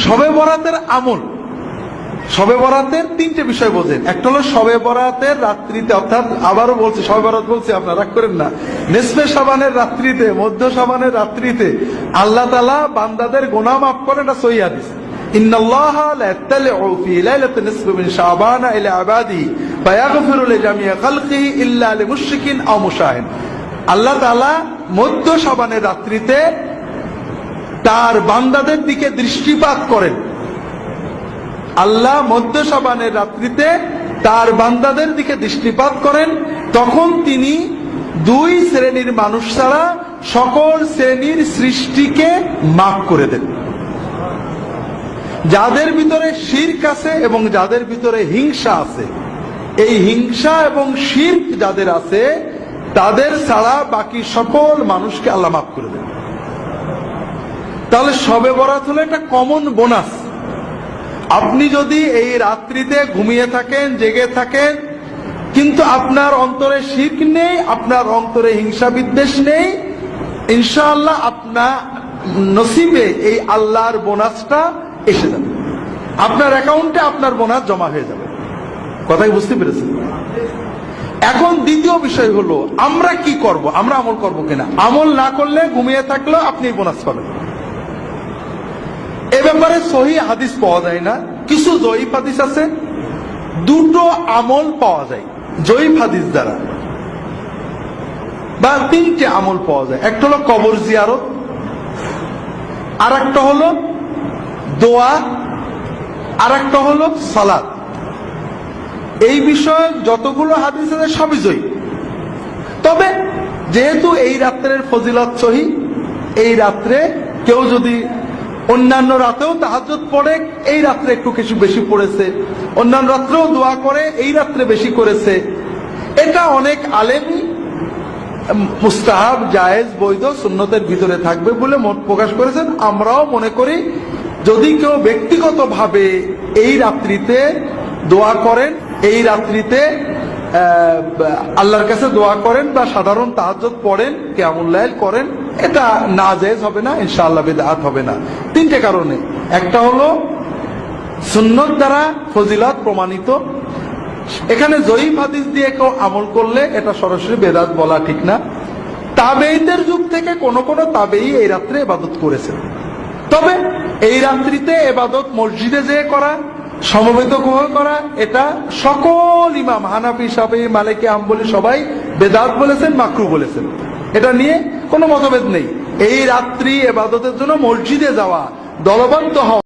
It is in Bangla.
শবে বরাতের আমল, শবে বরাতের তিনটে বিষয় বোঝেন। একটা হলো শবে বরাতের রাত্রিতে, অর্থাৎ আবারও বলছি শবে বরাত বলছি, আপনারা রাগ করেন না, নিসফে শাবানের রাত্রিতে, মধ্য শাবানের রাত্রিতে আল্লাহ তাআলা বান্দাদের গুনাহ মাফ করেন। এটা সহিহ হাদিস। ইন্নাল্লাহা লা ইয়াত্তালিউ ফি লাইলাতিন নিসফি মিন শাবান ইলা ইবাদি ফায়াগফিরু লিজামিই খালকিহি ইল্লা লিমুশরিকিন আও মুশাহিন। আল্লাহ তাআলা মধ্য শাবানের রাত্রিতে তার বান্দাদের দিকে দৃষ্টিপাত করেন। আল্লাহ মধ্য শাবানের রাত্রিতে তার বান্দাদের দিকে দৃষ্টিপাত করেন, তখন তিনি দুই শ্রেণীর মানুষ ছাড়া সকল শ্রেণীর সৃষ্টিকে মাফ করে দেন। যাদের ভিতরে শিরক আছে এবং যাদের ভিতরে হিংসা আছে, এই হিংসা এবং শিরক যাদের আছে তাদের ছাড়া বাকি সকল মানুষকে আল্লাহ মাফ করে দেন। তাহলে শবে বরাত হলো একটা কমন বোনাস। আপনি যদি এই রাত্রিতে ঘুমিয়ে থাকেন, জেগে থাকেন, কিন্তু আপনার অন্তরে শিরক নেই, আপনার অন্তরে হিংসা বিদ্বেষ নেই, ইনশাআল্লাহ আপনার নসিবে এই আল্লাহর বোনাসটা এসে যাবে, আপনার অ্যাকাউন্টে আপনার বোনাস জমা হয়ে যাবে। কথাই বুঝতে পেরেছেন? এখন দ্বিতীয় বিষয় হলো আমরা কি করব, আমরা আমল করব কিনা। আমল না করলে, ঘুমিয়ে থাকলেও আপনি বোনাস পাবেন। এ ব্যাপারে সহিহ হাদিস পাওয়া যায় না, কিছু জয়ীফ হাদিস আছে। দুটো আমল পাওয়া যায় জয়ীফ হাদিস দ্বারা, বা তিনটে আমল পাওয়া যায়। একটা হলো কবর জিয়ারত, আর একটা হলো দোয়া, আর একটা হলো সালাত। এই বিষয়ে যতগুলো হাদিস আছে সবই জয়ীফ। তবে যেহেতু এই রাত্রের ফজিলত সহি, এই রাত্রে কেউ যদি অন্যান্য রাতেও তাহাজ্জুদ পড়ে, এই রাত্রে একটু কিছু বেশি পড়েছে, অন্যান্য রাত্রেও দোয়া করে, এই রাত্রে বেশি করেছে, এটা অনেক আলেমই মুস্তাহাব, জায়েজ, বৈধ, সুন্নতের ভিতরে থাকবে বলে মত প্রকাশ করেছেন। আমরাও মনে করি যদি কেউ ব্যক্তিগতভাবে এই রাত্রিতে দোয়া করেন, এই রাত্রিতে আল্লাহর কাছে দোয়া করেন বা সাধারণ তাহাজ্জুদ পড়েন, কিয়ামুল লাইল করেন, এটা নাজায়েজ হবে না, ইনশাআল্লাহ বিদআত হবে না। তিনটে কারণে। একটা হলো সুন্নত দ্বারা ফজিলত প্রমাণিত। এখানে জয়ীফ হাদিস দিয়ে কেউ আমল করলে এটা সরাসরি বেদাত বলা ঠিক না। তাবেঈদের যুগ থেকে কোন কোন তাবেঈ এই রাত্রে ইবাদত করেছেন। তবে এই রাত্রিতে ইবাদত মসজিদে যেয়ে করা, সমবেত করা, এটা সকল ইমাম হানাফি, শাফিঈ, মালিকি, হাম্বলি সবাই বেদাত বলেছেন, মাকরুহ বলেছেন। এটা নিয়ে কোনো মতভেদ নেই। এই রাত্রি ইবাদতের জন্য মসজিদে যাওয়া, দলবদ্ধ হওয়া